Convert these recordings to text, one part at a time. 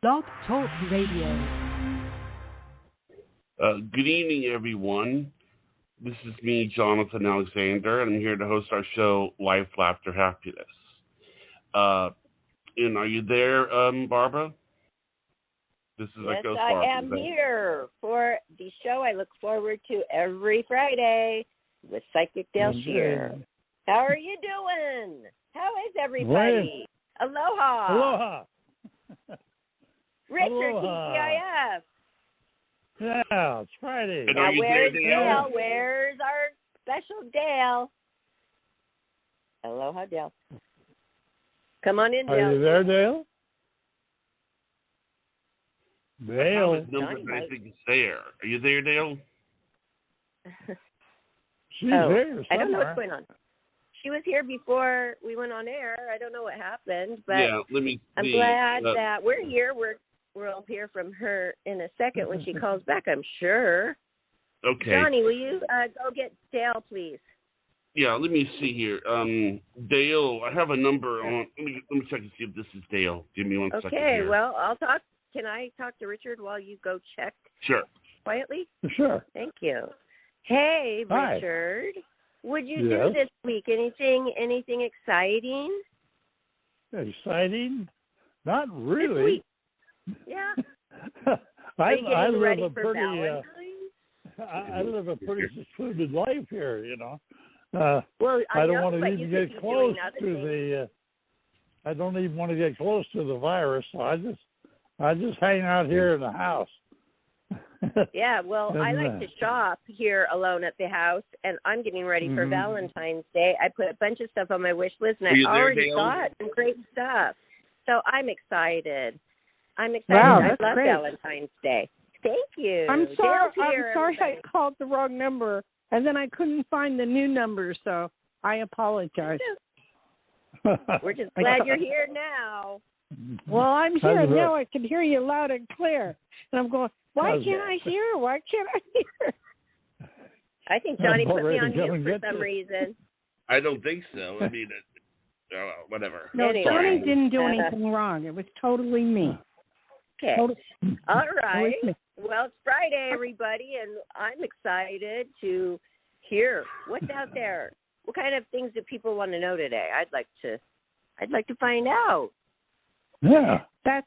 Blog Talk Radio. Good evening, everyone. This is me, Jonathan Alexander, and I'm here to host our show, Life, Laughter, Happiness. And are you there, Barbara? This is yes, Ghost I Barbara. am here for the show I look forward to every Friday with Psychic Dayle Schear. How are you doing? How is everybody? Aloha. Aloha. Richard, Aloha. TGIF. Yeah, it's Friday. And Now, where's there, Dayle? Where's our special Dayle? Aloha, Dayle. Come on in, Dayle. Are you there, Dayle? Dayle. I think it's there. Are you there, Dayle? She's there somewhere. I don't know what's going on. She was here before we went on air. I don't know what happened, but yeah, let me I'm see. glad that we're here. We'll hear from her in a second when she calls back, I'm sure. Okay. Johnny, will you go get Dayle, please? Yeah, let me see here. Dayle, I have a number on. Let me check and see if this is Dayle. Give me 1 second. Okay, well, I'll talk. Can I talk to Richard while you go check? Sure. Quietly? Sure. Thank you. Hey, Hi. Richard. Would you Yes? do this week? Anything exciting? Exciting? Not This really. week? Yeah. I Are you getting live ready a for pretty. Valentine's? I live a pretty secluded life here, you know. Well, I don't know, want to but even you could get be close doing other to things. the. I don't even want to get close to the virus, so I just hang out here in the house. Yeah, well, I like to shop here alone at the house, and I'm getting ready for Valentine's Day. I put a bunch of stuff on my wish list, and I already got some great stuff. So I'm excited. Wow, I that's love great. Valentine's Day. Thank you. I'm sorry. Dale's here, I'm sorry I everybody. called the wrong number, and then I couldn't find the new number, so I apologize. We're just glad you're here now. Well, I'm here How's now. I can hear you loud and clear, and I'm going. Why How's can't I hear? Why can't I hear? I think Johnny I'm put me ready on to go mute and for get some you. reason. I don't think so. I mean, whatever. No, Anyway. Johnny didn't do anything wrong. It was totally me. Okay. Totally. All right. me. Well, it's Friday, everybody, and I'm excited to hear what's out there. What kind of things do people want to know today? I'd like to find out. Yeah. That's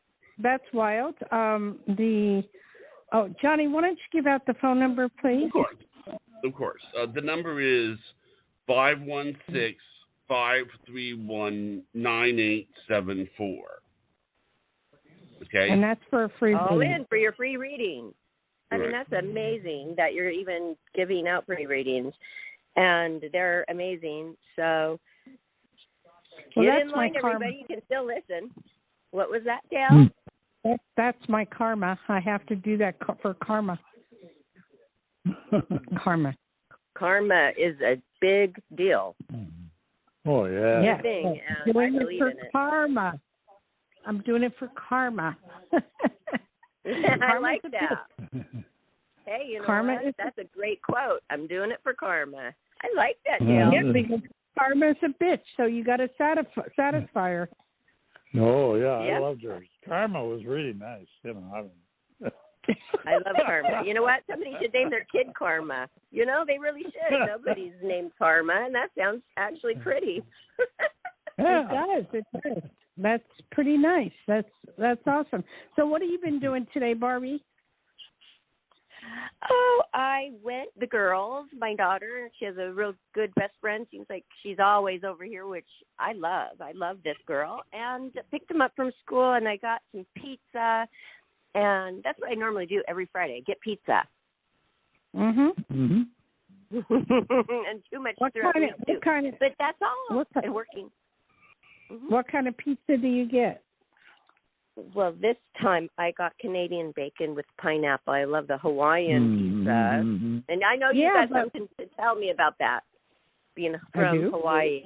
wild. Johnny, why don't you give out the phone number, please? Of course. The number is 516-531-9874. Okay? And that's for a free All reading. in for your free reading. I mean, Right. that's amazing that you're even giving out free readings, and they're amazing. So Well, get that's in line, my karma. everybody. You can still listen. What was that, Dayle? That's my karma. I have to do that for karma. Karma. Karma is a big deal. Oh yeah. Yeah. Thing, and I Doing it believe for in it. karma. I'm doing it for karma. I like that. Yeah. Hey, you know Karma what? is- That's a great quote. I'm doing it for karma. I like that, Yeah. Dayle. Yeah, because karma's a bitch, so you got to satisfy her. Oh yeah, I Yep. loved her. Karma was really nice, you know. I love karma. You know what? Somebody should name their kid Karma. You know, they really should. Nobody's named Karma, and that sounds actually pretty. Yeah. It does. That's pretty nice. That's awesome. So what have you been doing today, Barbie? Oh, I went, the girls, my daughter, she has a real good best friend. Seems like she's always over here, which I love. I love this girl. And picked them up from school, and I got some pizza. And that's what I normally do every Friday, get pizza. Mm-hmm. And too much throughout the week, too. But that's all. And working. Mm-hmm. What kind of pizza do you get? Well, this time I got Canadian bacon with pineapple. I love the Hawaiian pizza. And I know you got something to tell me about that, being from Hawaii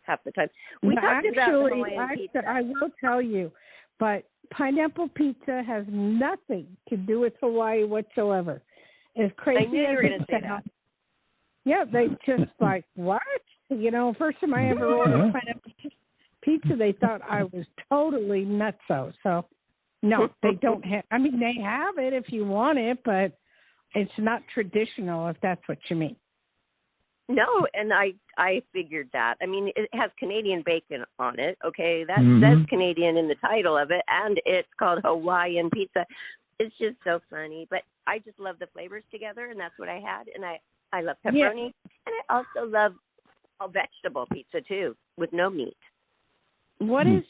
half the time. We talked about the Hawaiian pizza. I will tell you, but pineapple pizza has nothing to do with Hawaii whatsoever. As crazy I knew you were going to say that. Yeah, they just like, what? You know, first time I ever ordered pineapple pizza, they thought I was totally nutso. So No, they don't have. I mean, they have it if you want it, but it's not traditional. If that's what you mean. No, and I figured that. I mean, it has Canadian bacon on it. Okay, that says Canadian in the title of it, and it's called Hawaiian pizza. It's just so funny, but I just love the flavors together, and that's what I had. And I love pepperoni, and I also love a vegetable pizza too, with no meat. What is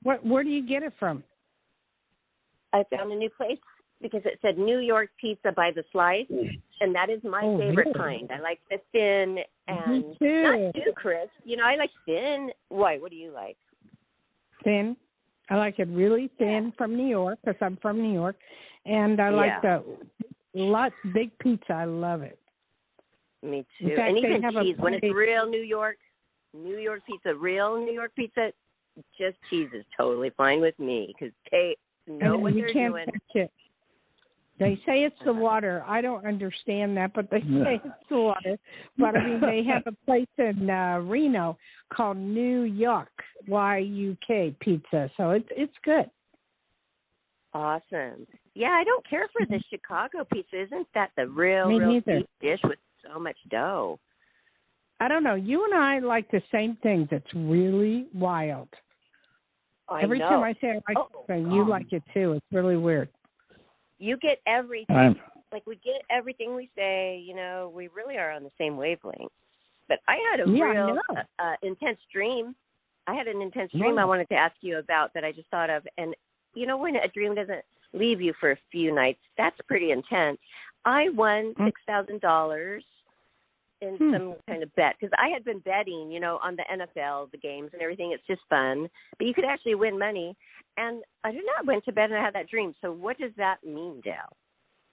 where do you get it from? I found a new place because it said New York pizza by the slice, and that is my favorite kind. I like the thin and not too crisp. You know, I like thin. Why? What do you like? Thin. I like it really thin from New York because I'm from New York, and I like the big pizza. I love it. Me too. In fact, and even have cheese. When it's real New York pizza, just cheese is totally fine with me because they know what they're doing. Touch it. They say it's the water. I don't understand that, but they say it's the water. But, I mean, they have a place in Reno called New York, YUK pizza. So it's good. Awesome. Yeah, I don't care for the Chicago pizza. Isn't that the real deep dish with so much dough? I don't know. You and I like the same things. It's really wild. Every time I say I like something, you like it too. It's really weird. You get everything. Like, we get everything we say. You know, we really are on the same wavelength. But I had a real intense dream. I had an intense dream I wanted to ask you about that I just thought of. And, you know, when a dream doesn't leave you for a few nights, that's pretty intense. I won $6,000 in some kind of bet because I had been betting, you know, on the NFL, the games and everything. It's just fun. But you could actually win money. And I did not went to bed and I had that dream. So what does that mean, Dayle?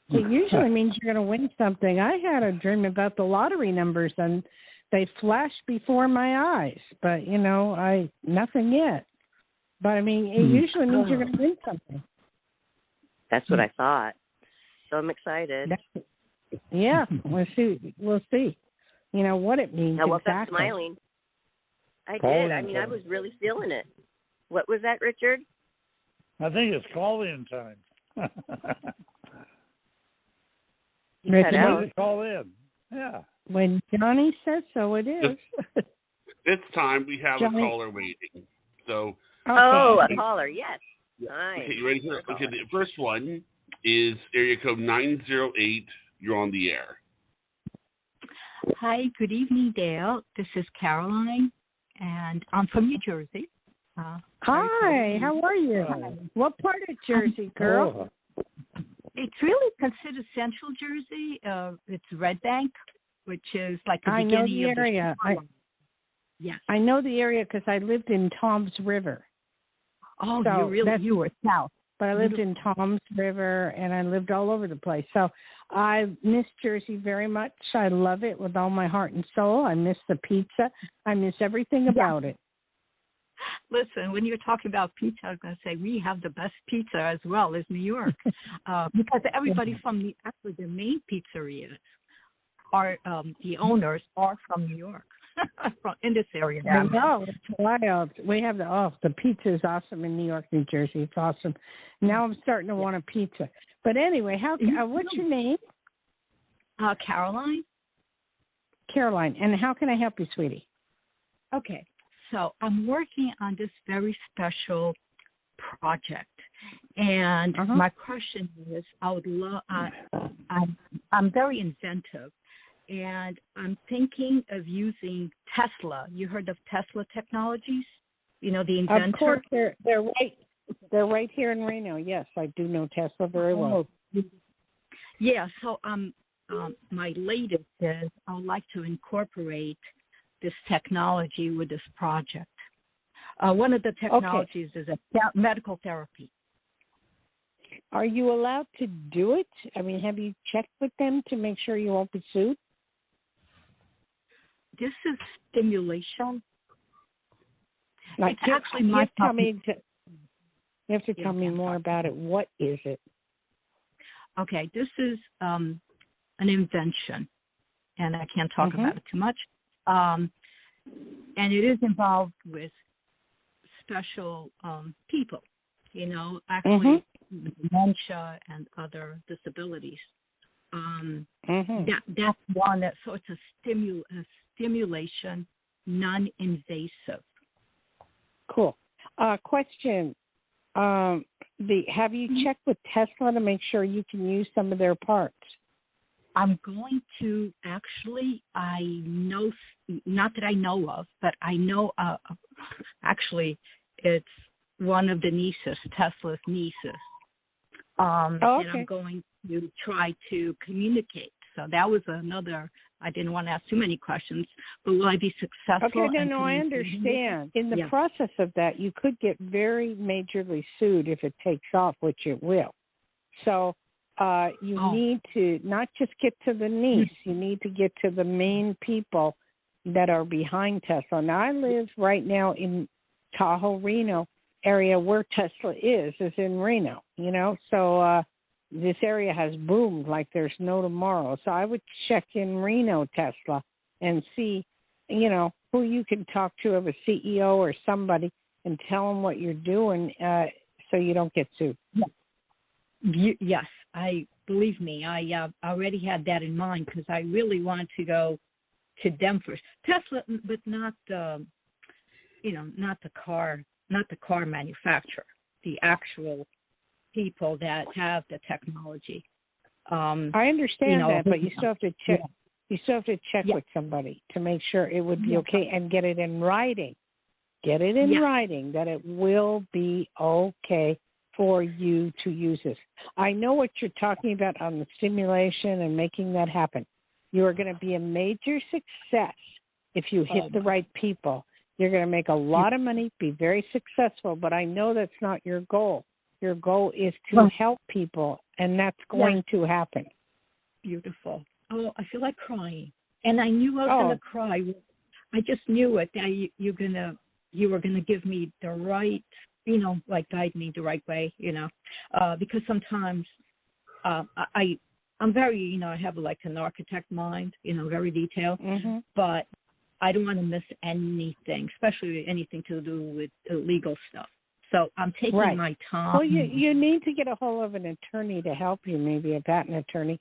It usually means you're going to win something. I had a dream about the lottery numbers, and they flashed before my eyes. But, you know, nothing yet. But, I mean, it usually means you're going to win something. That's what I thought. So I'm excited. Yeah, we'll see. You know, what it means. I woke up exactly. smiling. I did. I mean, I was really feeling it. What was that, Richard? I think it's call-in time. You cut out. Call in. Yeah. When Johnny says so, it is. It's time. We have a caller waiting. So. A caller. Yes. Nice. Okay, you ready for it? Okay, the first one is area code 908. You're on the air. Hi, good evening, Dayle. This is Caroline, and I'm from New Jersey. Hi, how are you? Hi. What part of Jersey, girl? It's really considered Central Jersey. It's Red Bank, which is like the beginning of the area. Yes, I know the area because I lived in Toms River. Oh, so you were south. But I lived in Toms River, and I lived all over the place. So I miss Jersey very much. I love it with all my heart and soul. I miss the pizza. I miss everything about it. Listen, when you're talking about pizza, I was going to say we have the best pizza as well as New York, because everybody from the main pizzerias are the owners are from New York, in this area. I know, it's wild. We have the pizza is awesome in New York, New Jersey. It's awesome. Now I'm starting to want a pizza. But anyway, what's your name? Caroline. Caroline, and how can I help you, sweetie? Okay. So I'm working on this very special project, and my question is, I would love. I'm very inventive, and I'm thinking of using Tesla. You heard of Tesla Technologies? You know, the inventor. Of course, they're right here in Reno. Yes, I do know Tesla very well. Yeah. So my latest is I would like to incorporate this technology with this project. One of the technologies is medical therapy. Are you allowed to do it? I mean, have you checked with them to make sure you won't be sued? This is stimulation. Like, it's actually my you have to tell me more about it. What is it? Okay, this is an invention, and I can't talk about it too much. And it is involved with special people. actually dementia and other disabilities. That's one that so it's a stimulation, non-invasive. Cool. Question. Have you checked with Tesla to make sure you can use some of their parts? I'm going to actually, I know, not that I know of, but I know, actually, it's one of the nieces, Tesla's nieces. And I'm going to try to communicate. So that was another, I didn't want to ask too many questions, but will I be successful? Okay, no, I understand. In the process of that, you could get very majorly sued if it takes off, which it will. So you need to not just get to the niece, you need to get to the main people that are behind Tesla. Now, I live right now in Tahoe, Reno area where Tesla is in Reno, so this area has boomed like there's no tomorrow. So I would check in Reno Tesla and see, who you can talk to of a CEO or somebody and tell them what you're doing so you don't get sued. Yes, believe me, I already had that in mind because I really want to go to them first. Tesla, but not not the car manufacturer, the actual people that have the technology. I understand that, but you still have to check. You still have to check with somebody to make sure it would be okay and get it in writing. Get it in writing that it will be okay for you to use this. I know what you're talking about on the stimulation and making that happen. You are going to be a major success if you hit the right people. You're going to make a lot of money, be very successful, but I know that's not your goal. Your goal is to help people, and that's going to happen. Beautiful. Oh, I feel like crying. And I knew I was going to cry. I just knew it. That you were gonna give me the right, guide me the right way, because sometimes I'm very, I have like an architect mind, very detailed, but I don't want to miss anything, especially anything to do with legal stuff. So I'm taking my time. Well, you need to get a hold of an attorney to help you, maybe a patent attorney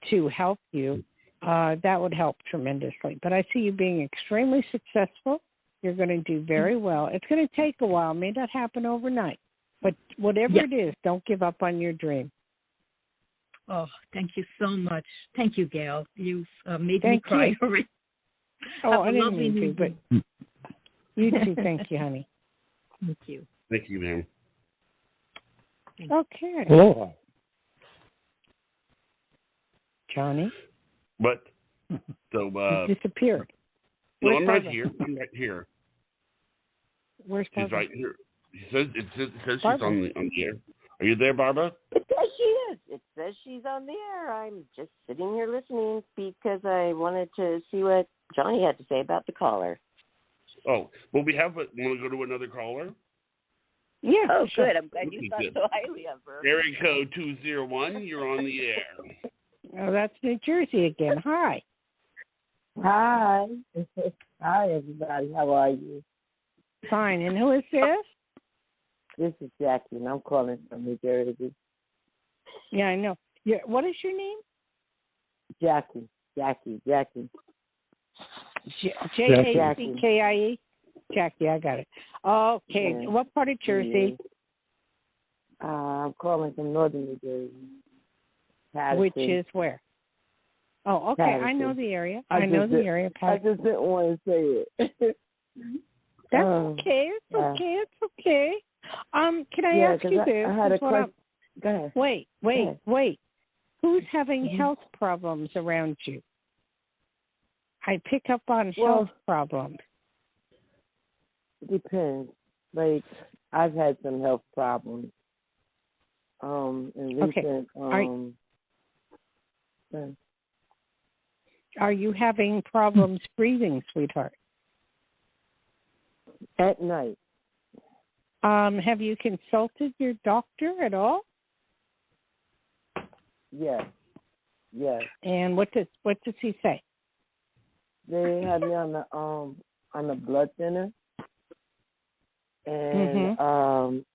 to help you. That would help tremendously. But I see you being extremely successful. You're going to do very well. It's going to take a while. It may not happen overnight. But whatever it is, don't give up on your dream. Oh, thank you so much. Thank you, Gail. You've made me cry already. Oh, I didn't mean to, but you too. Thank you, honey. Thank you. Thank you, ma'am. Okay. Hello. Johnny? What? So, you disappeared. No, Where's I'm Barbara? right here. I'm right here. Where's She's Barbara? right here. It says she's on the air. Are you there, Barbara? It says she is. It says she's on the air. I'm just sitting here listening because I wanted to see what Johnny had to say about the caller. Oh, well, we have. Want to go to another caller? Yeah. Oh, sure. good. I'm glad you thought so highly of her. Area code 201. You're on the air. Oh, that's New Jersey again. Hi. Hi. Hi, everybody. How are you? Fine. And who is this? This is Jackie, and I'm calling from New Jersey. Yeah, I know. Yeah. What is your name? Jackie. Jackie. Jackie, I got it. Okay. Yeah. What part of Jersey? I'm calling from northern New Jersey. Patterson. Which is where? Oh, okay. Patterson. I know the area. I know the area. I just didn't want to say it. That's okay. It's okay. It's okay. Can I ask you this? I had a question. Go ahead. Wait. Who's having health problems around you? I pick up on health problems. It depends. Like, I've had some health problems. In recent, Are you having problems breathing, sweetheart? At night. Have you consulted your doctor at all? Yes. And what does he say? They had me on the blood thinner, and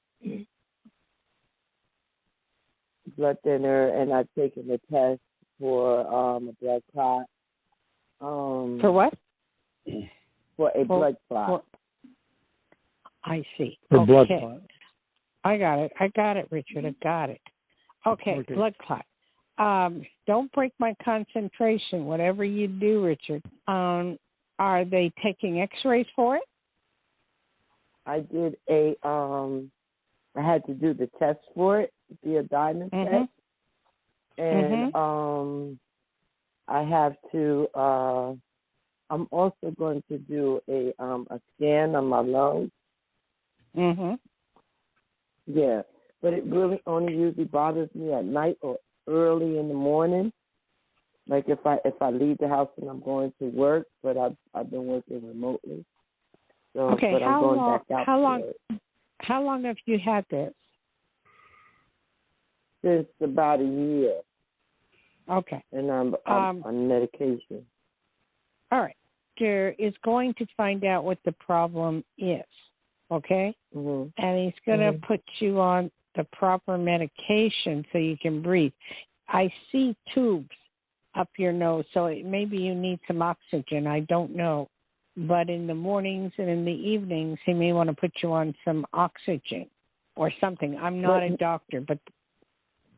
blood thinner, and I've taken the test for a blood clot. For what? For a blood clot. I see. For blood Okay. clot. I got it, Richard. I got it. Okay, blood clot. Don't break my concentration. Whatever you do, Richard. Are they taking X-rays for it? I did I had to do the test for it, the diamond test, and I have to. I'm also going to do a scan on my lungs. Yeah, but it really only usually bothers me at night or early in the morning. Like if I leave the house and I'm going to work, but I've been working remotely. So, okay, but I'm going back out to work. How long have you had this? Since about a year. Okay. And I'm on medication. All right. There is going to find out what the problem is, okay? And he's going to put you on the proper medication so you can breathe. I see tubes up your nose, so maybe you need some oxygen. I don't know. But in the mornings and in the evenings, he may want to put you on some oxygen or something. I'm not a doctor, but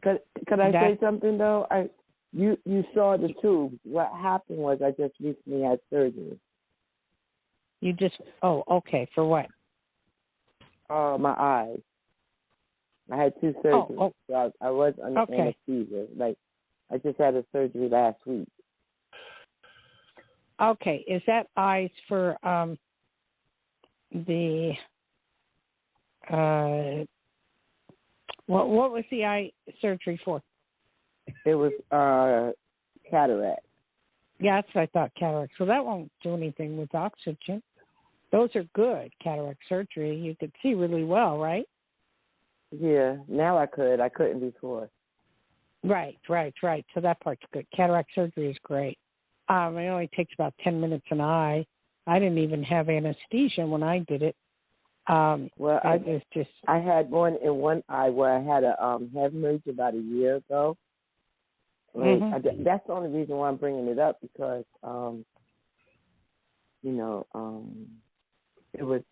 could I say something though? You saw the tube. What happened was I just recently had surgery. Okay. For what? My eyes. I had 2 surgeries. So I was under anesthesia. Like I just had a surgery last week. Okay, is that eyes for the what was the eye surgery for? It was cataract. Yeah, that's what I thought, cataract. So that won't do anything with oxygen. Those are good, cataract surgery. You could see really well, right? Yeah, now I could. I couldn't before. Right. So that part's good. Cataract surgery is great. It only takes about 10 minutes an eye. I didn't even have anesthesia when I did it. I had one in one eye where I had a hemorrhage about a year ago. That's the only reason why I'm bringing it up because, it was.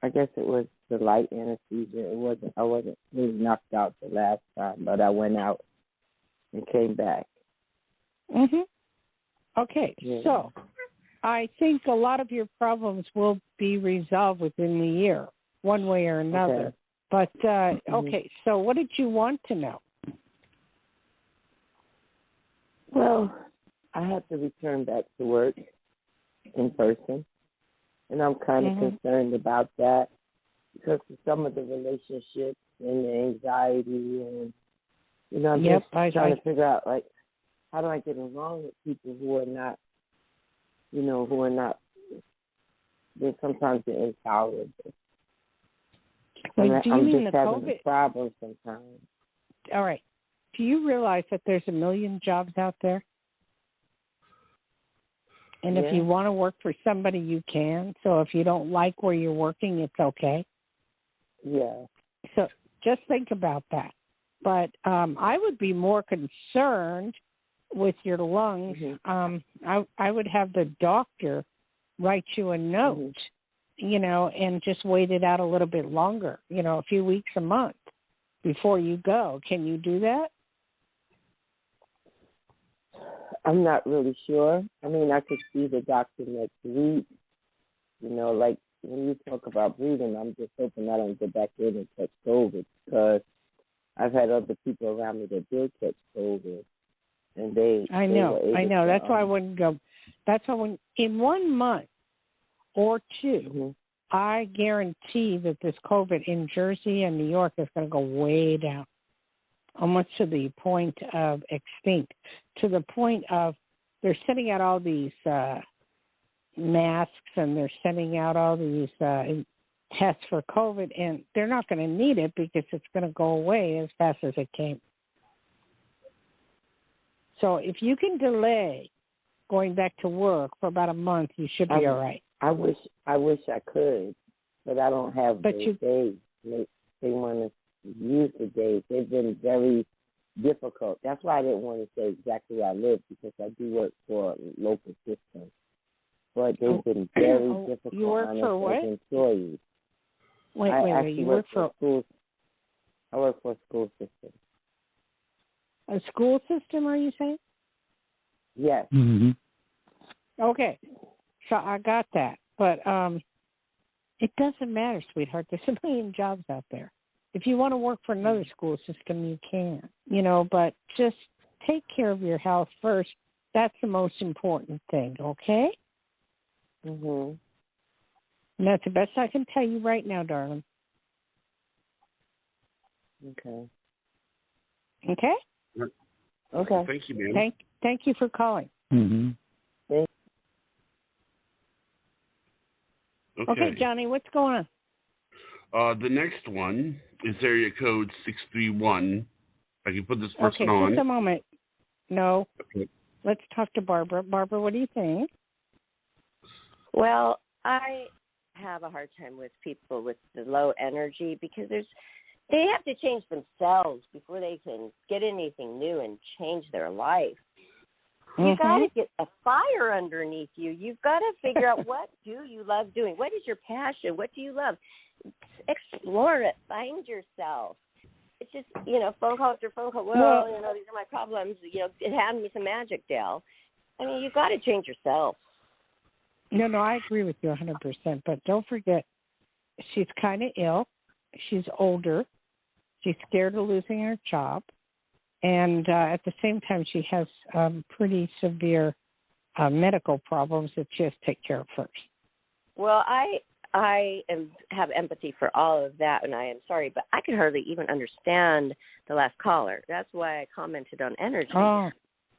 I guess it was the light anesthesia. I wasn't really knocked out the last time, but I went out and came back. Okay, so I think a lot of your problems will be resolved within the year, one way or another. Okay. But, so what did you want to know? Well, I have to return back to work in person, and I'm kind of concerned about that because of some of the relationships and the anxiety and, I'm just trying to figure out, like, how do I get along with people who are not, they're sometimes intolerant. Wait, do you mean just the having COVID? a problem sometimes. All right. Do you realize that there's 1 million jobs out there? And if you want to work for somebody, you can. So if you don't like where you're working, it's okay. Yeah. So just think about that. But I would be more concerned with your lungs. I would have the doctor write you a note, and just wait it out a little bit longer, a few weeks, a month before you go. Can you do that? I'm not really sure. I mean, I could see the doctor next week. Like when you talk about breathing, I'm just hoping I don't get back in and catch COVID because I've had other people around me that did catch COVID, and I know. That's why I wouldn't go. That's why in 1 month or two, I guarantee that this COVID in Jersey and New York is going to go way down, almost to the point of extinct, to the point of they're sending out all these masks and they're sending out all these tests for COVID, and they're not going to need it because it's going to go away as fast as it came. So if you can delay going back to work for about a month, you should be all right. I wish I could, but I don't have those days. They want to use the days. They've been very difficult. That's why I didn't want to say exactly where I live, because I do work for a local system. But they've been very difficult you work on for us as employees. Wait. You work for schools. I work for a school system. a school system, are you saying? Yes. Mm-hmm. Okay. So I got that. But it doesn't matter, sweetheart. There's a million jobs out there. If you want to work for another school system, you can, but just take care of your health first. That's the most important thing, okay? Mhm. And that's the best I can tell you right now, darling. Okay. Okay? Okay. Thank you, ma'am. Thank you for calling. Mm-hmm. Okay, Johnny, what's going on? The next one is area code 631. I can put this person Okay, on. just a moment. No. Okay. Let's talk to Barbara. Barbara, what do you think? Well, I have a hard time with people with the low energy because they have to change themselves before they can get anything new and change their life. You got to get a fire underneath you. You've got to figure out, what do you love doing? What is your passion? What do you love? Explore it. Find yourself. It's just, phone call after phone call. Well, these are my problems. It had me some magic, Dayle. I mean, you've got to change yourself. No, I agree with you 100%. But don't forget, she's kind of ill. She's older. She's scared of losing her job. And at the same time, she has pretty severe medical problems that she has to take care of first. Well, I have empathy for all of that, and I am sorry, but I could hardly even understand the last caller. That's why I commented on energy. Oh.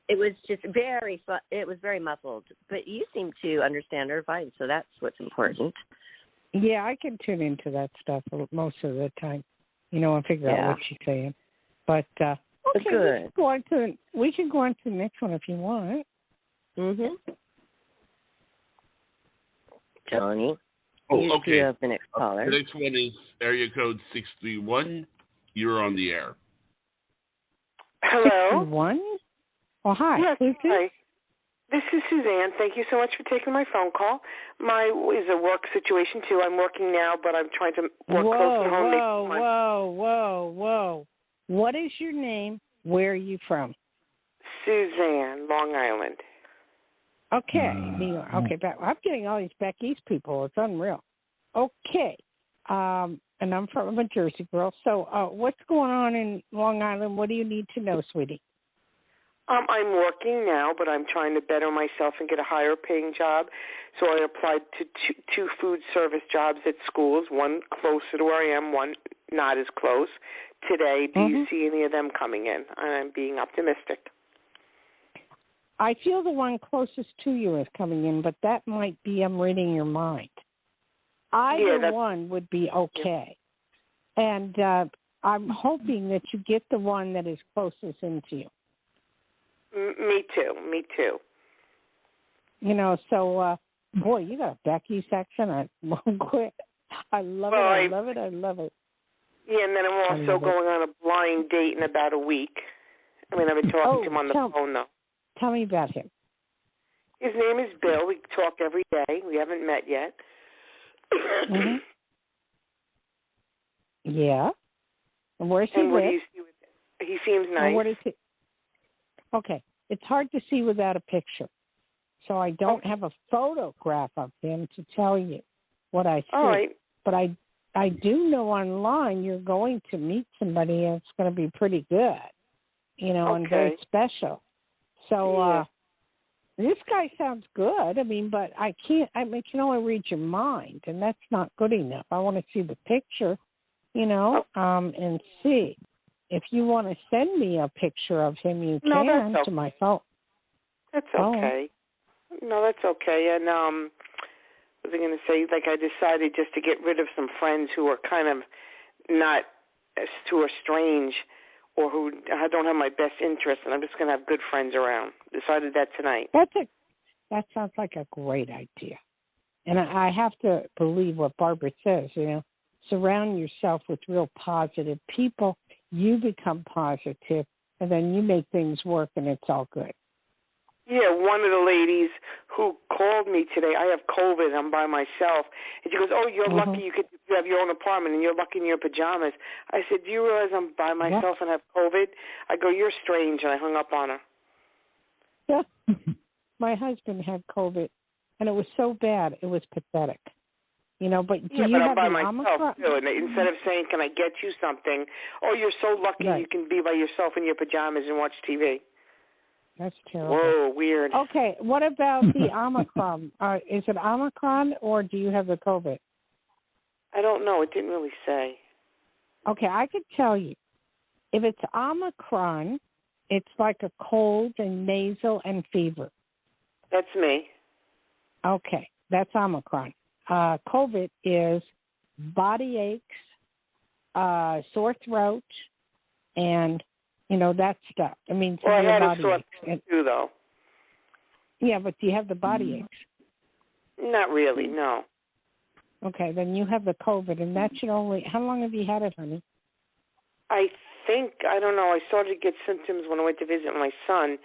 It was just it was very muffled, but you seem to understand her fine, so that's what's important. Yeah, I can tune into that stuff most of the time, and figure out what she's saying. But okay, good. We can go on to the next one if you want. Mhm. Johnny. Oh, okay. You have the next caller. The next one is area code 631. You're on the air. Hello. 61? Oh, hi. Yes, Who's this? hi. This is Suzanne. Thank you so much for taking my phone call. Is a work situation too. I'm working now, but I'm trying to work close to home. Whoa. What is your name? Where are you from? Suzanne, Long Island. Okay. Okay, I'm getting all these back east people. It's unreal. Okay. And I'm a Jersey girl. So what's going on in Long Island? What do you need to know, sweetie? I'm working now, but I'm trying to better myself and get a higher paying job. So I applied to two food service jobs at schools, one closer to where I am, one not as close. Today, do you see any of them coming in? I'm being optimistic. I feel the one closest to you is coming in, but that might be I'm reading your mind. Either one would be okay. And I'm hoping that you get the one that is closest into you. Me too. So, boy, you got a back east accent. I won't quit. I love it. I love it. Yeah, and then I'm also going on a blind date in about a week. I mean, I've been talking to him on the phone, though. Tell me about him. His name is Bill. We talk every day. We haven't met yet. Mm-hmm. Yeah. And where's he and what live? do you see with him? He seems nice. What is he? Okay. It's hard to see without a picture. So I don't have a photograph of him to tell you what I see. All right. But I do know online you're going to meet somebody that's going to be pretty good, and very special. So this guy sounds good. I mean, but I can only read your mind, and that's not good enough. I want to see the picture, and see. If you want to send me a picture of him, you can to my phone. That's okay. No, that's okay. And what was I going to say? Like, I decided just to get rid of some friends who are kind of who are strange or who I don't have my best interest, and I'm just going to have good friends around. Decided that tonight. That sounds like a great idea. And I have to believe what Barbara says, surround yourself with real positive people. You become positive, and then you make things work, and it's all good. Yeah, one of the ladies who called me today, I have COVID, I'm by myself, and she goes, oh, you're lucky you have your own apartment, and you're lucky in your pajamas. I said, do you realize I'm by myself and have COVID? I go, you're strange, and I hung up on her. Yeah. My husband had COVID, and it was so bad, it was pathetic. You know, but do you but have I'm by the myself, Omicron? too, and instead of saying, can I get you something, oh, you're so lucky you can be by yourself in your pajamas and watch TV. That's terrible. Whoa, weird. Okay, what about the Omicron? Is it Omicron or do you have the COVID? I don't know. It didn't really say. Okay, I could tell you. If it's Omicron, it's like a cold and nasal and fever. That's me. Okay, that's Omicron. COVID is body aches, sore throat, and that stuff. I mean, well, I had body a sore aches. too, though. Yeah, but do you have the body aches? Not really, no. Okay, then you have the COVID, and that should only. How long have you had it, honey? I don't know. I started to get symptoms when I went to visit my son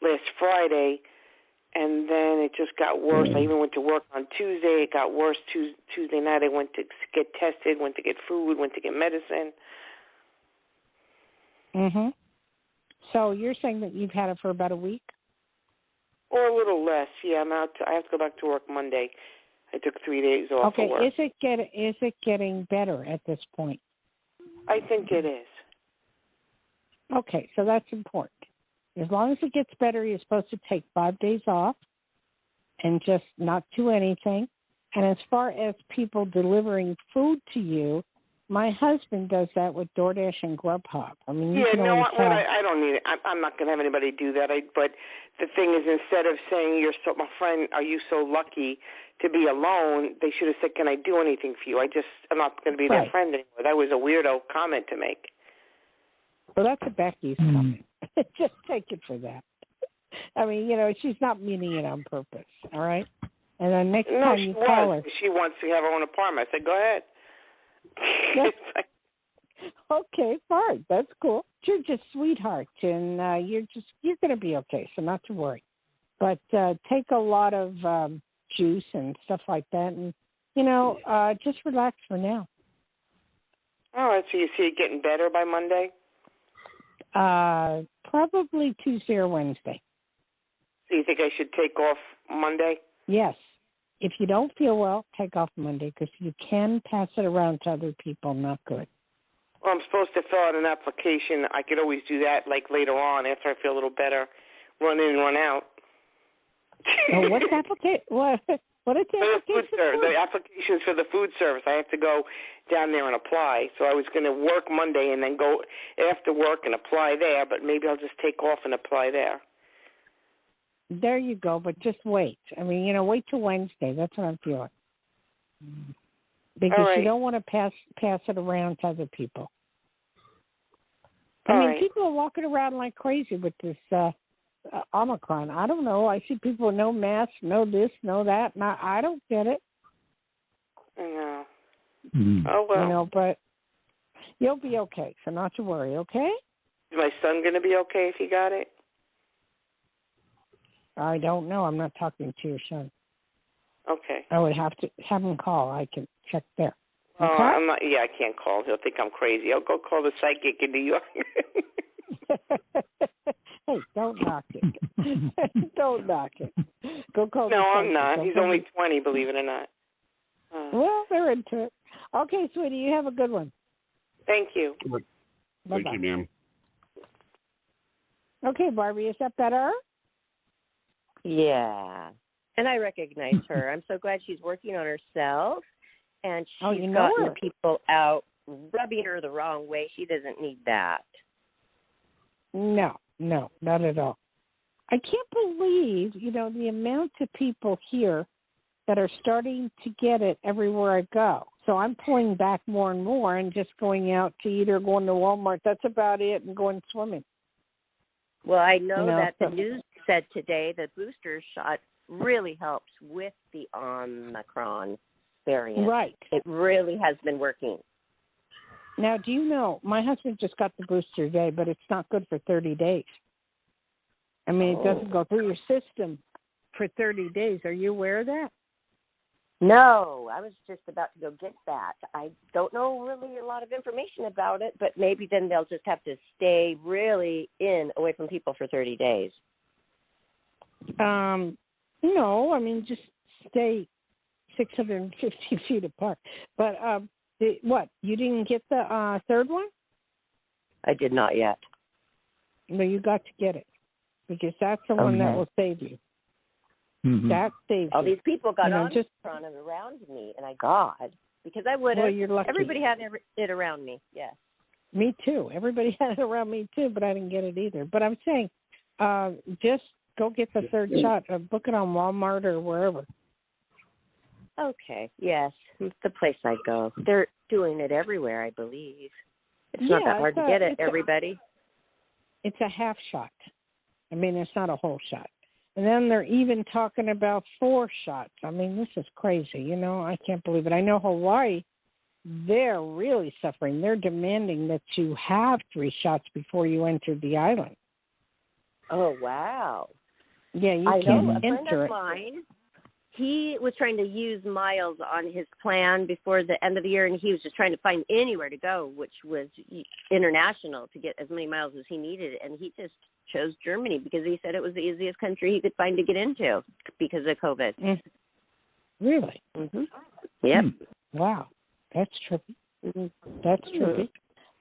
last Friday, and then it just got worse. I even went to work on Tuesday. It got worse Tuesday night. I went to get tested, went to get food, went to get medicine. Mhm. So you're saying that you've had it for about a week? Or a little less. Yeah, I'm out. I have to go back to work Monday. I took 3 days off Okay, of work. is it getting better at this point? I think it is. Okay, so that's important. As long as it gets better, you're supposed to take 5 days off and just not do anything. And as far as people delivering food to you, my husband does that with DoorDash and Grubhub. I mean, I don't need it. I'm not going to have anybody do that. But the thing is, instead of saying, my friend, are you so lucky to be alone, they should have said, can I do anything for you? I'm not going to be their friend anymore. That was a weirdo comment to make. Well, that's a Becky's comment. Just take it for that. I mean, she's not meaning it on purpose, all right? And then next time you call her. She wants to have her own apartment. I said, go ahead. Okay, fine. That's cool. You're just sweetheart, and you're going to be okay, so not to worry. But take a lot of juice and stuff like that, and, just relax for now. All right, so you see it getting better by Monday? Probably Tuesday or Wednesday. So you think I should take off Monday? Yes. If you don't feel well, take off Monday because you can pass it around to other people. Not good. Well, I'm supposed to fill out an application. I could always do that later on after I feel a little better. Run in and run out. Oh, what's application? What is the application for? The application's for the food service. I have to go down there and apply. So I was going to work Monday and then go after work and apply there, but maybe I'll just take off and apply there. There you go, but just wait. I mean, wait till Wednesday. That's what I'm feeling. Because you don't want to pass it around to other people. People are walking around like crazy with this Omicron. I don't know. I see people with no mask, no this, no that. I don't get it. I know. Mm-hmm. Oh, well. But you'll be okay, so not to worry, okay? Is my son going to be okay if he got it? I don't know. I'm not talking to your son. Okay. I would have to have him call. I can check there. Okay? I'm not. Yeah, I can't call. He'll think I'm crazy. I'll go call the psychic in New York. Hey, don't knock it. Don't knock it. Go call the No, psychic. I'm not. He's only 20, believe it or not. Well, they're into it. Okay, sweetie, you have a good one. Thank you. Thank you, ma'am. Okay, Barbie, is that better? Yeah. And I recognize her. I'm so glad she's working on herself, and she's gotten people out rubbing her the wrong way. She doesn't need that. No, not at all. I can't believe, the amount of people here that are starting to get it everywhere I go. So I'm pulling back more and more and just going out to eat or going to Walmart. That's about it, and going swimming. Well, I know that the news said today that booster shot really helps with the Omicron variant. Right. It really has been working. Now, do you know, my husband just got the booster today, but it's not good for 30 days. I mean, it doesn't go through your system for 30 days. Are you aware of that? No, I was just about to go get that. I don't know really a lot of information about it, but maybe then they'll just have to stay really away from people for 30 days. No, I mean, just stay 650 feet apart. But what? You didn't get the third one? I did not yet. No, you got to get it because that's the one that will save you. Mm-hmm. That saves All you. these people got just around me, and I got because I would have. Well, you're lucky. Everybody had it around me. Yes. Me too. Everybody had it around me too, but I didn't get it either. But I'm saying, just go get the third shot. Book it on Walmart or wherever. Okay. Yes, it's the place I go. They're doing it everywhere, I believe. It's not that hard to get it, everybody. It's a half shot. I mean, it's not a whole shot. And then they're even talking about 4 shots. I mean, this is crazy. You know, I can't believe it. I know Hawaii, they're really suffering. They're demanding that you have 3 shots before you enter the island. Oh, wow. Yeah, you I can't know. A enter friend of it. mine, he was trying to use miles on his plan before the end of the year, and he was just trying to find anywhere to go, which was international, to get as many miles as he needed. And he just chose Germany because he said it was the easiest country he could find to get into because of COVID. Really? Mm-hmm. Yep. Wow. That's trippy. Mm-hmm. That's trippy.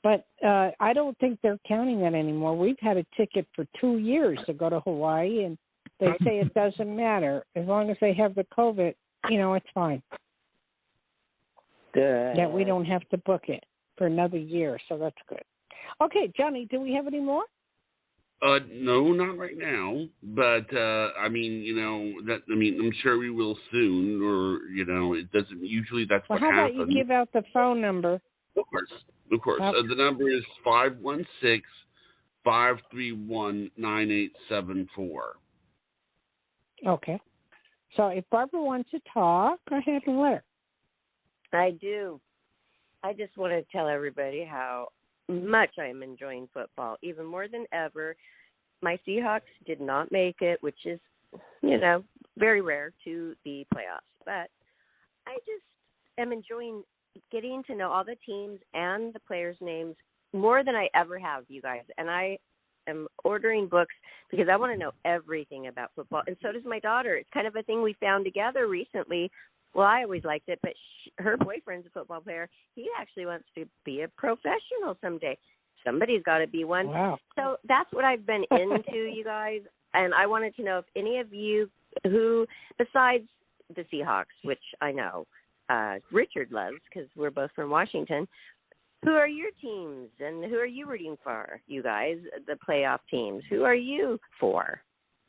But I don't think they're counting that anymore. We've had a ticket for 2 years to go to Hawaii, and they say it doesn't matter. As long as they have the COVID, you know, it's fine. Good. That we don't have to book it for another year, so that's good. Okay, Johnny, do we have any more? No, not right now. But I mean, you know, I'm sure we will soon. Or you know, it doesn't usually. That's well, what how happens. about you give out the phone number? Of course. The number is 516-531-9874. Okay. So if Barbara wants to talk, go ahead and let her. I do. I just want to tell everybody how much I am enjoying football, even more than ever. My Seahawks did not make it, which is, you know, very rare to the playoffs. But I just am enjoying getting to know all the teams and the players' names more than I ever have, you guys. And I am ordering books because I want to know everything about football. And so does my daughter. It's kind of a thing we found together recently. Well, I always liked it, but her boyfriend's a football player. He actually wants to be a professional someday. Somebody's got to be one. Wow. So that's what I've been into, you guys. And I wanted to know if any of you who, besides the Seahawks, which I know Richard loves because we're both from Washington, who are your teams and who are you rooting for, you guys, the playoff teams? Who are you for?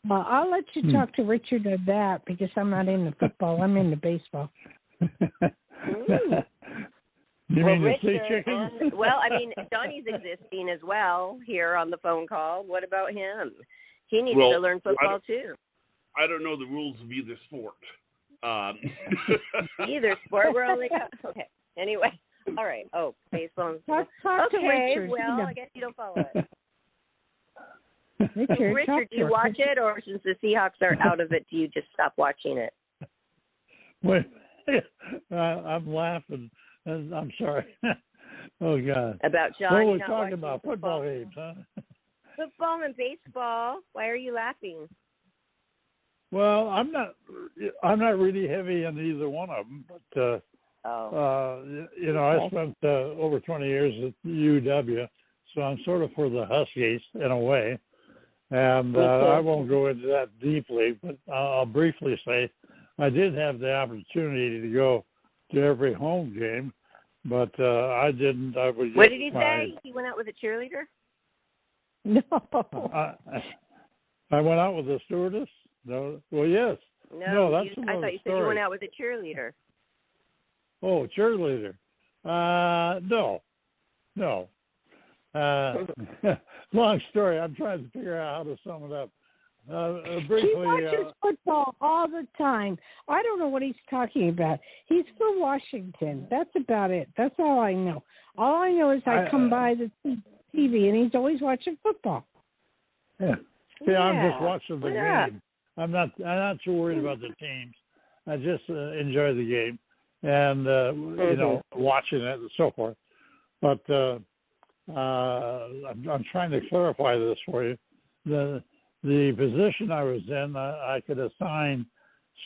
Well, I'll let you talk to Richard of that because I'm not into football. I'm into baseball. You mean the sea Richard, chicken? I mean, Johnny's existing as well here on the phone call. What about him? He needs to learn football too. I don't know the rules of either sport. Either sport. We're only okay. Anyway, all right. Oh, baseball. Talk to Richard. Well, I guess you don't follow it. Richard, do you watch it, or since the Seahawks are out of it, do you just stop watching it? Wait, I'm laughing. I'm sorry. Oh, God. About Johnny. What are we talking about? Football games, huh? Football and baseball. Why are you laughing? Well, I'm not really heavy in either one of them, but you know, I spent over 20 years at UW, so I'm sort of for the Huskies in a way. And I won't go into that deeply, but I'll briefly say I did have the opportunity to go to every home game, but I didn't. What did he say? He went out with a cheerleader? No. I went out with a stewardess? No. Well, yes. No, that's I thought you said you went out with a cheerleader. Oh, cheerleader. No. Long story. I'm trying to figure out how to sum it up. Briefly, He watches football all the time. I don't know what he's talking about. He's for Washington. That's about it. That's all I know. All I know is I come by the TV, and he's always watching football. Yeah. See, I'm just watching the game. I'm not too worried about the teams. I just enjoy the game and watching it and so forth. But I'm trying to clarify this for you. The position I was in, I could assign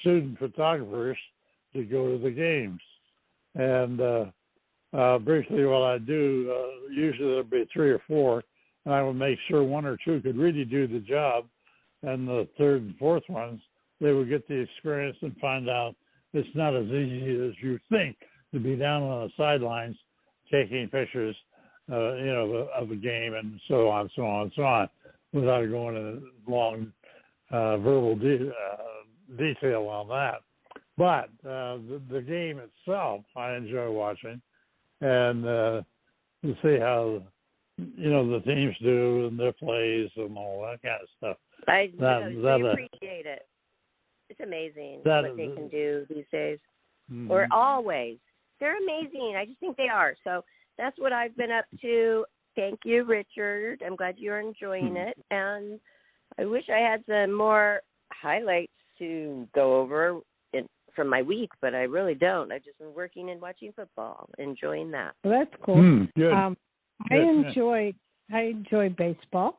student photographers to go to the games. And briefly, what I do, usually there'll be 3 or 4, and I will make sure 1 or 2 could really do the job. And the 3rd and 4th ones, they would get the experience and find out it's not as easy as you think to be down on the sidelines taking pictures, of a game and so on, without going into long verbal detail on that. But the game itself, I enjoy watching, and to see how the teams do and their plays and all that kind of stuff. I appreciate it. It's amazing what they can do these days, or always. They're amazing. I just think they are. So that's what I've been up to. Thank you, Richard. I'm glad you're enjoying it. And I wish I had some more highlights to go over from my week, but I really don't. I've just been working and watching football, enjoying that. Well, that's cool. Good. I enjoy baseball.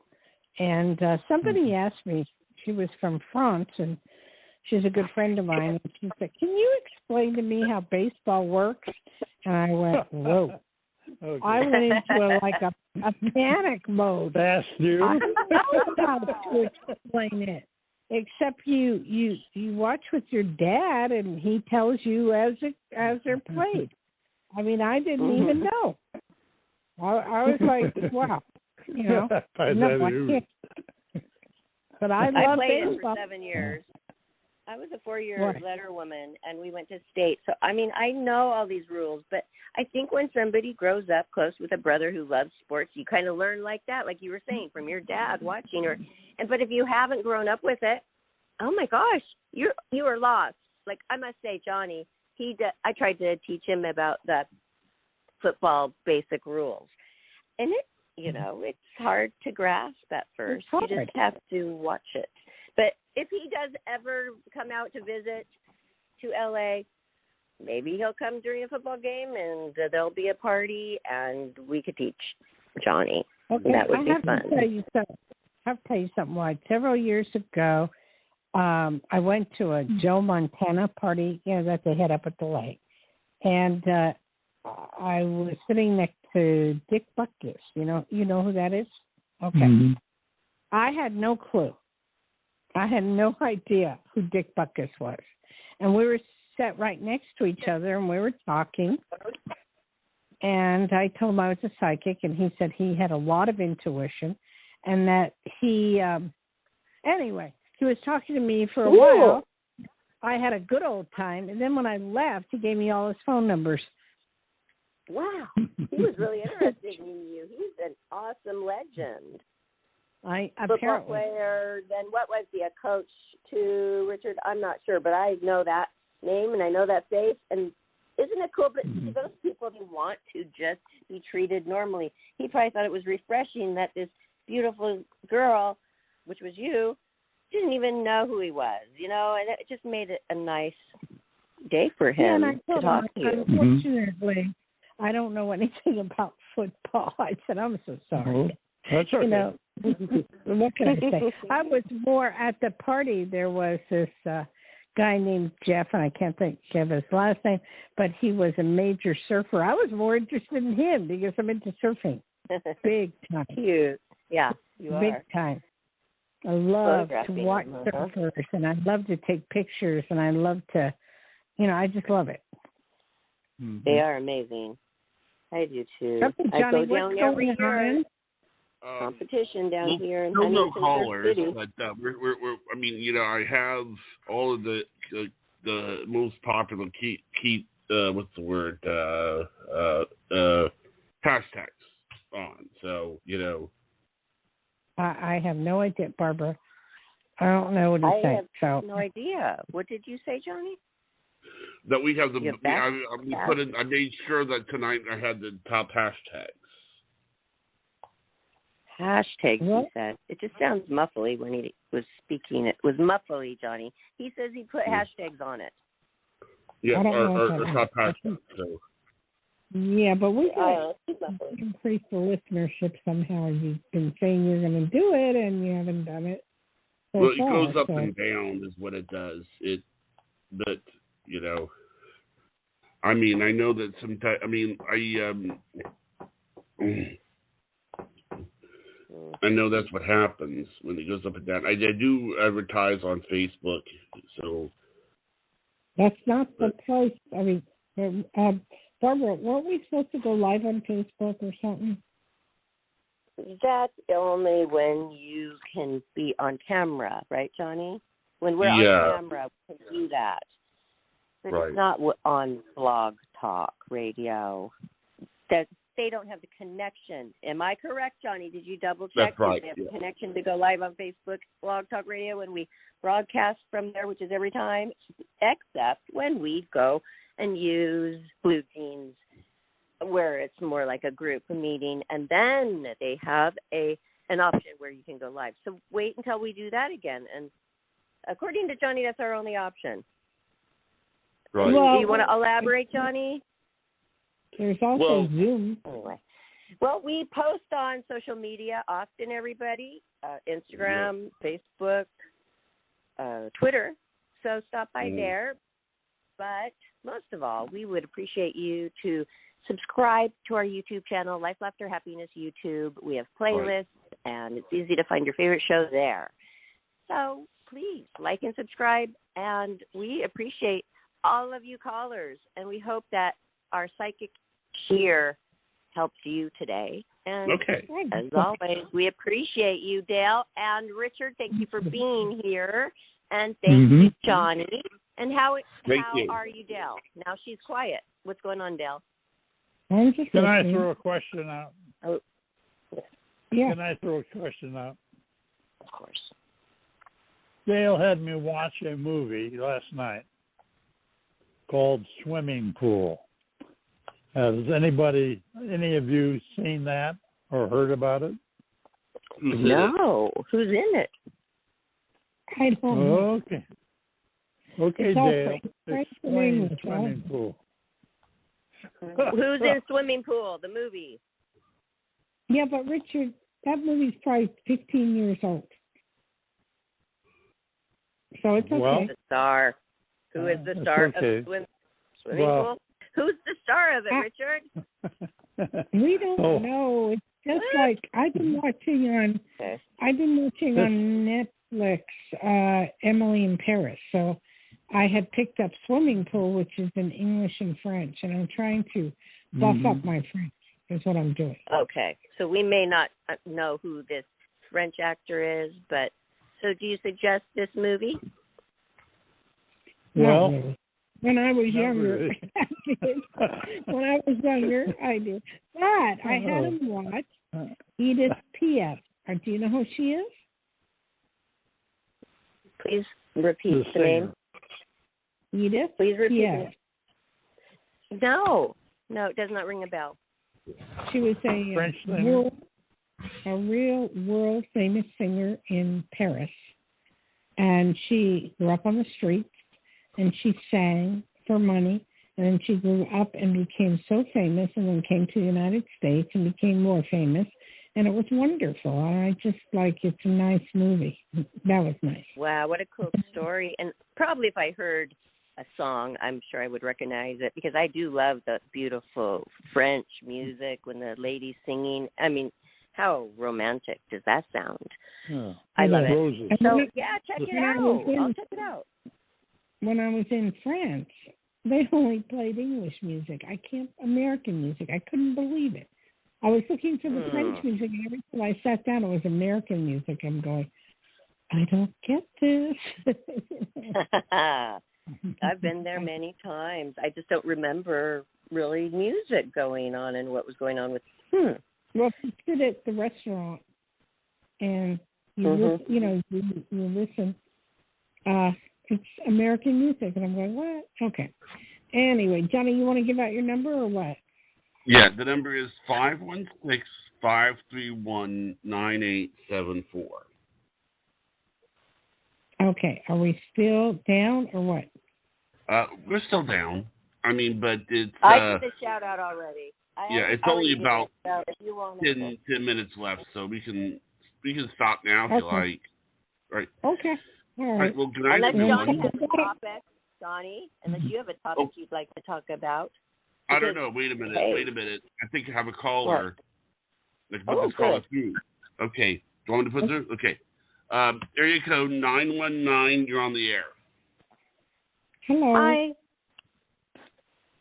And somebody asked me, she was from France, and she's a good friend of mine, and she said, "Can you explain to me how baseball works?" And I went, whoa. Okay. I went into a panic mode. That's you. I don't know how to explain it, except you watch with your dad, and he tells you as they're played. I mean, I didn't even know. I was like, wow. But I played baseball. It for 7 years. I was a 4-year letterwoman, and we went to state. So, I mean, I know all these rules, but I think when somebody grows up close with a brother who loves sports, you kind of learn like that, like you were saying, from your dad watching. But if you haven't grown up with it, oh my gosh, you are lost. Like, I must say, Johnny, I tried to teach him about the football basic rules, and it's hard to grasp at first. You just have to watch it. But if he does ever come out to visit to LA, maybe he'll come during a football game, and there'll be a party, and we could teach Johnny. Okay, that would be fun. I have to tell you something. Like several years ago, I went to a Joe Montana party, that they had up at the lake, and I was sitting next to Dick Butkus. You know who that is? Okay. Mm-hmm. I had no clue. I had no idea who Dick Butkus was. And we were sat right next to each other, and we were talking. And I told him I was a psychic, and he said he had a lot of intuition, and that he was talking to me for a while. I had a good old time, and then when I left, he gave me all his phone numbers. Wow. He was really interested in you. He's an awesome legend. Football player, then what was he, a coach to Richard? I'm not sure, but I know that name and I know that face. And isn't it cool? But those people who want to just be treated normally, he probably thought it was refreshing that this beautiful girl, which was you, didn't even know who he was, and it just made it a nice day for him to talk to you. Unfortunately, I don't know anything about football. I said, I'm so sorry. That's okay. What can I say? I was more at the party. There was this guy named Jeff, and I can't think of his last name, but he was a major surfer. I was more interested in him because I'm into surfing. Big time. Cute. Yeah, you are. Big time. I love to watch surfers, and I love to take pictures, and I love to, I just love it. Mm-hmm. They are amazing. I do too. Johnny, I go down every year. On? Competition down here in Still no callers, City. but we're I mean, I have all of the most popular key what's the word hashtags on. So I have no idea, Barbara. I don't know what to say. I have no idea. What did you say, Johnny? That we have I made sure that tonight I had the top hashtags. Hashtags, he said. It just sounds muffly when he was speaking. It was muffly, Johnny. He says he put hashtags on it. Yeah, our top hashtags. So. Yeah, but we got to increase the listenership somehow. You've been saying you're going to do it, and you haven't done it. Well, it goes up and down is what it does. But you know, I mean, I know that sometimes. I mean, I know that's what happens when it goes up and down. I do advertise on Facebook, so that's not the place. I mean, Barbara, weren't we supposed to go live on Facebook or something? That's only when you can be on camera, right, Johnny? When we're on camera, we can do that. But it's not on Blog Talk Radio. That they don't have the connection. Am I correct, Johnny? Did you double check? That's right. They have the connection to go live on Facebook, Blog Talk Radio, when we broadcast from there, which is every time, except when we go and use Blue Jeans, where it's more like a group meeting, and then they have an option where you can go live. So wait until we do that again. And according to Johnny, that's our only option. Right. Well, do you want to elaborate, Johnny? There's also Zoom. Anyway. Well, we post on social media often, everybody. Instagram, Facebook, Twitter. So stop by there. But most of all, we would appreciate you to subscribe to our YouTube channel, Life, Laughter, Happiness YouTube. We have playlists, and it's easy to find your favorite show there. So please like and subscribe, and we appreciate all of you callers, and we hope that our psychic Schear helped you today. And as always, we appreciate you, Dayle and Richard. Thank you for being here, and thank you, Johnny. And how are you, Dayle? Now she's quiet. What's going on, Dayle? Can I throw a question out? Oh, yeah. Can I throw a question out? Of course. Dayle had me watch a movie last night called Swimming Pool. Has any of you seen that or heard about it? No. Who's in it? I don't know. Okay, Dayle. Explain Swimming Pool. Who's in Swimming Pool, the movie? Yeah, but Richard, that movie's probably 15 years old. So it's okay. Who's the star? Who is the star of Swimming Pool? Who's the star of it, Richard? We don't know. It's just like I've been watching on Netflix, Emily in Paris. So I had picked up Swimming Pool, which is in English and French, and I'm trying to buff up my French. Is what I'm doing. Okay, so we may not know who this French actor is, but so do you suggest this movie? Well, really. When I was younger, I did. But I had him watch Edith Piaf. Do you know who she is? Please repeat the name. Edith? Please repeat Piaf. No, it does not ring a bell. She was a real world famous singer in Paris, and she grew up on the streets, and she sang for money, and then she grew up and became so famous, and then came to the United States and became more famous, and it was wonderful. I just it's a nice movie. That was nice. Wow, what a cool story. And probably if I heard a song, I'm sure I would recognize it, because I do love the beautiful French music when the lady's singing. I mean, how romantic does that sound? Yeah. I love Roses. it. So, check it out. I'll check it out. When I was in France, they only played English music. American music. I couldn't believe it. I was looking for the French music, and every time I sat down, it was American music. I'm going, I don't get this. I've been there many times. I just don't remember really music going on and what was going on with. Well, we sit at the restaurant, and you listen. It's American music, and I'm going, what? Okay. Anyway, Johnny, you want to give out your number or what? Yeah, the number is 516-531-9874. Okay, are we still down or what? We're still down. I mean, but it's... I did the shout out already. It's only about 10 minutes left, so we can stop now if you like. Right. Okay. All right. Well, good night, unless everyone. Johnny has a topic, Johnny, unless you have a topic you'd like to talk about. I don't know. Wait a minute. I think I have a caller. Let's put this caller through. Okay. Do you want me to put through? Okay. Area code 919. You're on the air. Hello. Hi.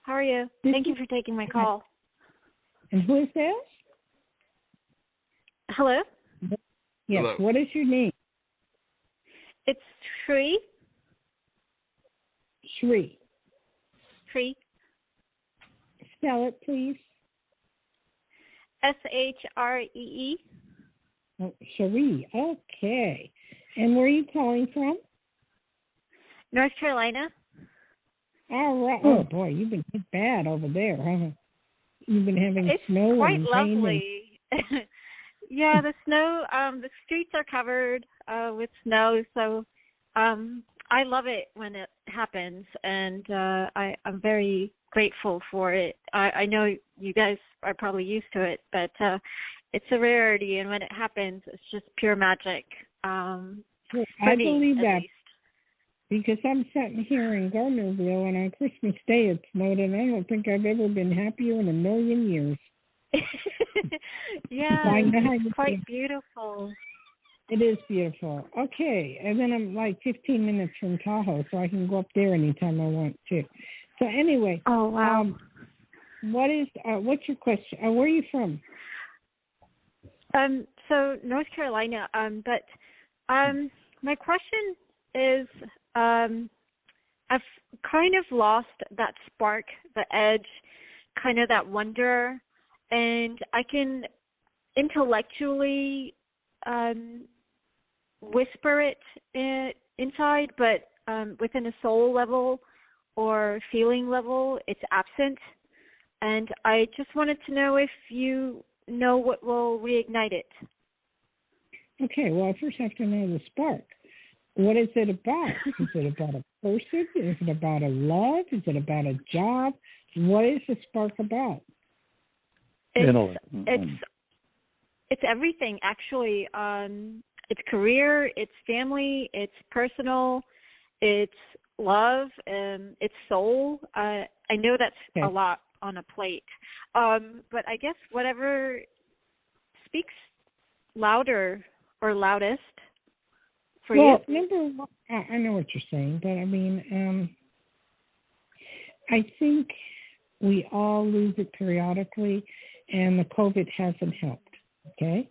How are you? Thank you for taking my call. And who is this? Hello? Yes. Hello. What is your name? It's Shree. Shree. Shree. Spell it, please. Shree. Oh, Shree. Okay. And where are you calling from? North Carolina. All right. Oh, boy, you've been hit bad over there, huh? You've been having snow It's quite and lovely. Yeah, the snow, the streets are covered with snow, so I love it when it happens, and I'm very grateful for it. I know you guys are probably used to it, but it's a rarity, and when it happens, it's just pure magic. I believe that. Least. Because I'm sitting here in Gardnerville, and on Christmas Day it snowed, and I don't think I've ever been happier in a million years. Yeah, it's quite beautiful. It is beautiful. Okay, and then I'm like 15 minutes from Tahoe, so I can go up there anytime I want to. So anyway, oh wow, what's your question? Where are you from? So North Carolina. But my question is, I've kind of lost that spark, the edge, kind of that wonder, and I can intellectually whisper it inside, but within a soul level or feeling level, it's absent. And I just wanted to know if you know what will reignite it. Okay, well, I first have to know the spark. What is it about? Is it about a person? Is it about a love? Is it about a job? What is the spark about? It's everything, actually. It's career, it's family, it's personal, it's love, it's soul. I know that's a lot on a plate. But I guess whatever speaks louder or loudest for you. Number one, I know what you're saying, but I mean, I think we all lose it periodically, and the COVID hasn't helped, okay?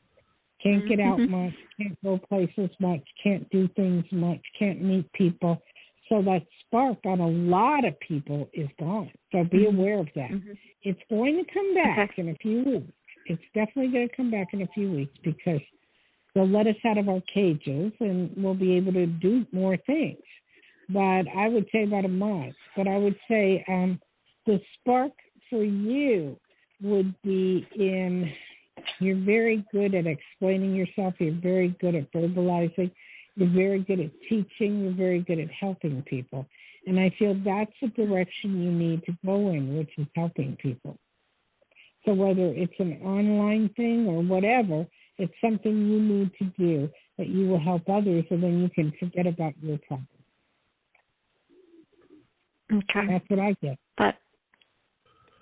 Can't get out much, can't go places much, can't do things much, can't meet people. So that spark on a lot of people is gone. So be aware of that. It's going to come back in a few weeks. It's definitely going to come back in a few weeks because they'll let us out of our cages and we'll be able to do more things. But I would say about a month. But I would say the spark for you would be in, you're very good at explaining yourself. You're very good at verbalizing. You're very good at teaching. You're very good at helping people. And I feel that's the direction you need to go in, which is helping people. So whether it's an online thing or whatever, it's something you need to do that you will help others, and then you can forget about your problem. Okay. That's what I get.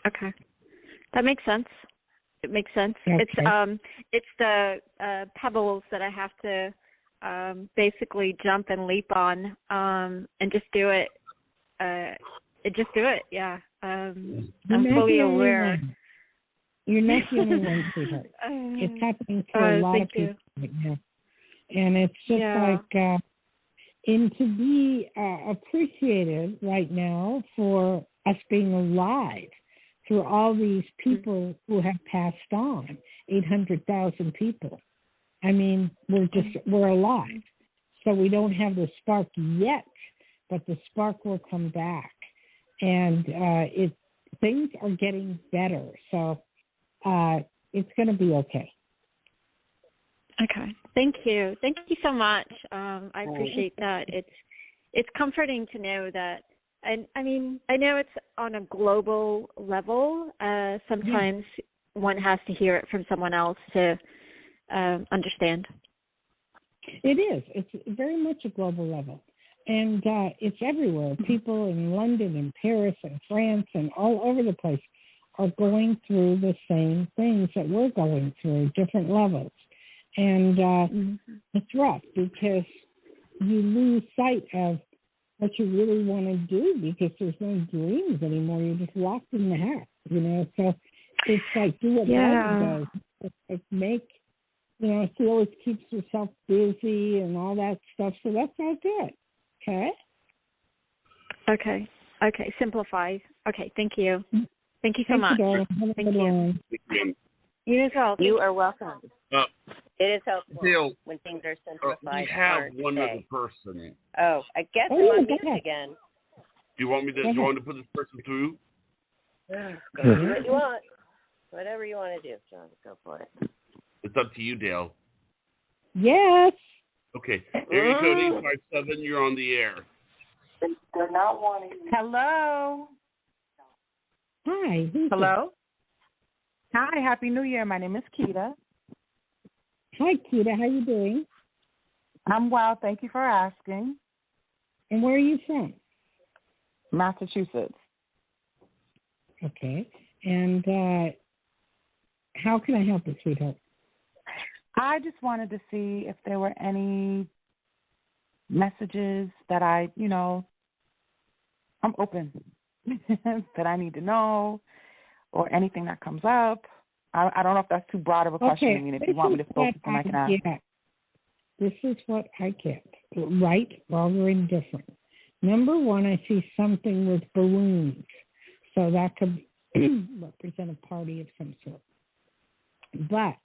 Okay. That makes sense. It makes sense. Okay. It's the pebbles that I have to basically jump and leap on and just do it. Yeah. I'm fully aware. You're not the only one, sweetheart. It's happening to a lot of people right now. And it's just and to be appreciated right now for us being alive through all these people who have passed on, 800,000 people. I mean, we're alive. So we don't have the spark yet, but the spark will come back. And things are getting better. So it's going to be okay. Okay. Thank you. Thank you so much. I appreciate that. It's comforting to know that. And I mean, I know it's on a global level. Sometimes one has to hear it from someone else to understand. It is. It's very much a global level. And it's everywhere. People in London and Paris and France and all over the place are going through the same things that we're going through, different levels. And it's rough because you lose sight of what you really want to do because there's no dreams anymore. You're just locked in the house, So it's like do what Barbie does. It's like she always keeps herself busy and all that stuff. So that's all good. Okay. Okay. Simplify. Okay. Thank you. Thank you so much. Thank you. You as well. You are welcome. It is helpful when things are simplified. We have one other person. Oh, I guess I'm on mute again. Do you want me to put this person through? Go do what you want. Whatever you want to do, John. Go for it. It's up to you, Dayle. Yes. Okay. Area code 857, you're on the air. They're not wanting. Hello. Hi. Hello. Hi. Happy New Year. My name is Keita. Hi, Keita. How you doing? I'm well. Thank you for asking. And where are you from? Massachusetts. Okay. And how can I help you, sweetheart? I just wanted to see if there were any messages that I'm open, that I need to know, or anything that comes up. I don't know if that's too broad of a question. Okay. I mean, if you want me to focus, then I can ask. This is what I get. Right, wrong, or indifferent. Number one, I see something with balloons. So that could represent a party of some sort. But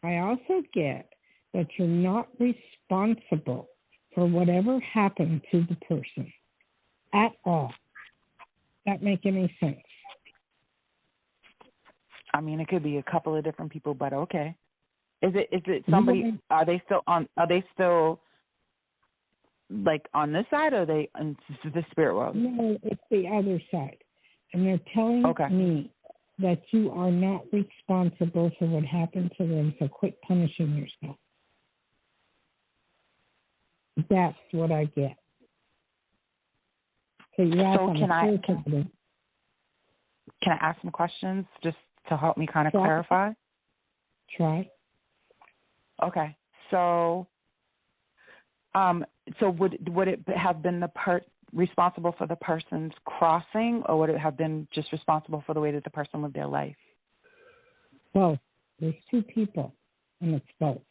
I also get that you're not responsible for whatever happened to the person at all. That make any sense? I mean, it could be a couple of different people, but okay. Is it somebody? Are they still like on this side, or are they in the spirit world? No, it's the other side, and they're telling me that you are not responsible for what happened to them, so quit punishing yourself. That's what I get. So can I ask some questions just to help me kind of clarify? Try. Okay. So would it have been the responsible for the person's crossing, or would it have been just responsible for the way that the person lived their life? Both. There's two people, and it's both.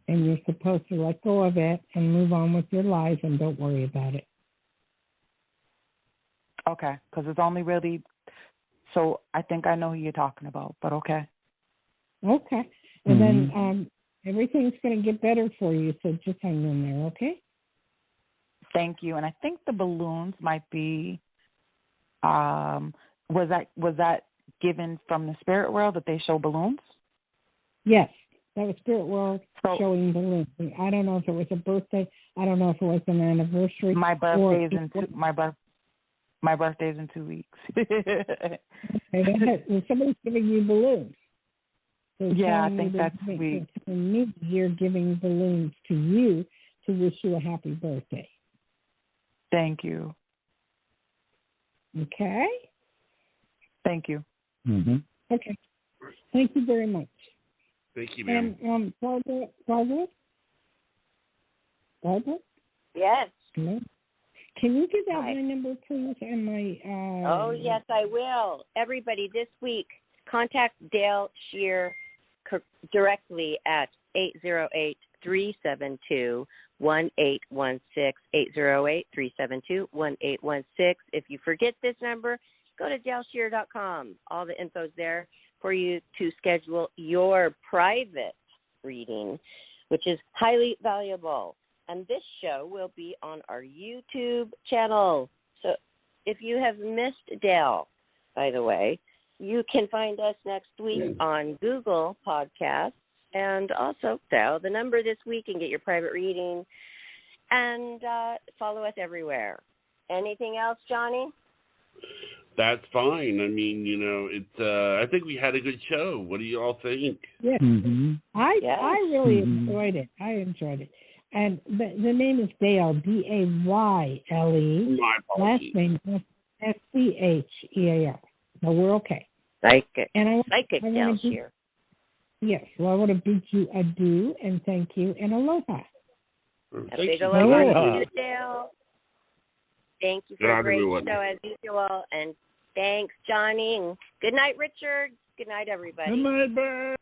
And you're supposed to let go of it and move on with your life and don't worry about it. Okay, because it's only really, so I think I know who you're talking about, but okay. Okay. And then everything's going to get better for you, so just hang in there, okay? Thank you. And I think the balloons might be, was that given from the spirit world that they show balloons? Yes, that was spirit world showing balloons. I don't know if it was a birthday. I don't know if it was an anniversary. My birthday is in 2 weeks. Well, somebody's giving you balloons. So yeah, I think that's sweet. You're giving balloons to you to wish you a happy birthday. Thank you. Okay? Thank you. Mm-hmm. Okay. Thank you very much. Thank you, ma'am. And Barbara? Yes. Hello? Can you give out my number, please, and my... Oh, yes, I will. Everybody, this week, contact Dayle Schear directly at 808-372-1816, 808-372-1816. If you forget this number, go to DayleSchear.com. All the info's there for you to schedule your private reading, which is highly valuable. And this show will be on our YouTube channel. So if you have missed Dayle, by the way, you can find us next week on Google Podcasts, and also dial the number this week and get your private reading, and follow us everywhere. Anything else, Johnny? That's fine. I mean, it's. I think we had a good show. What do you all think? Yes. Mm-hmm. I really enjoyed it. I enjoyed it. And the name is Dayle, Dayle. Last name Schear. So we're okay. Psychic. And Psychic Dayle Schear. Yes. Well, I want to bid you adieu and thank you and aloha. A big aloha to you, Dayle. Thank you for a great show as usual. And thanks, Johnny. And good night, Richard. Good night, everybody. Good night, Bert.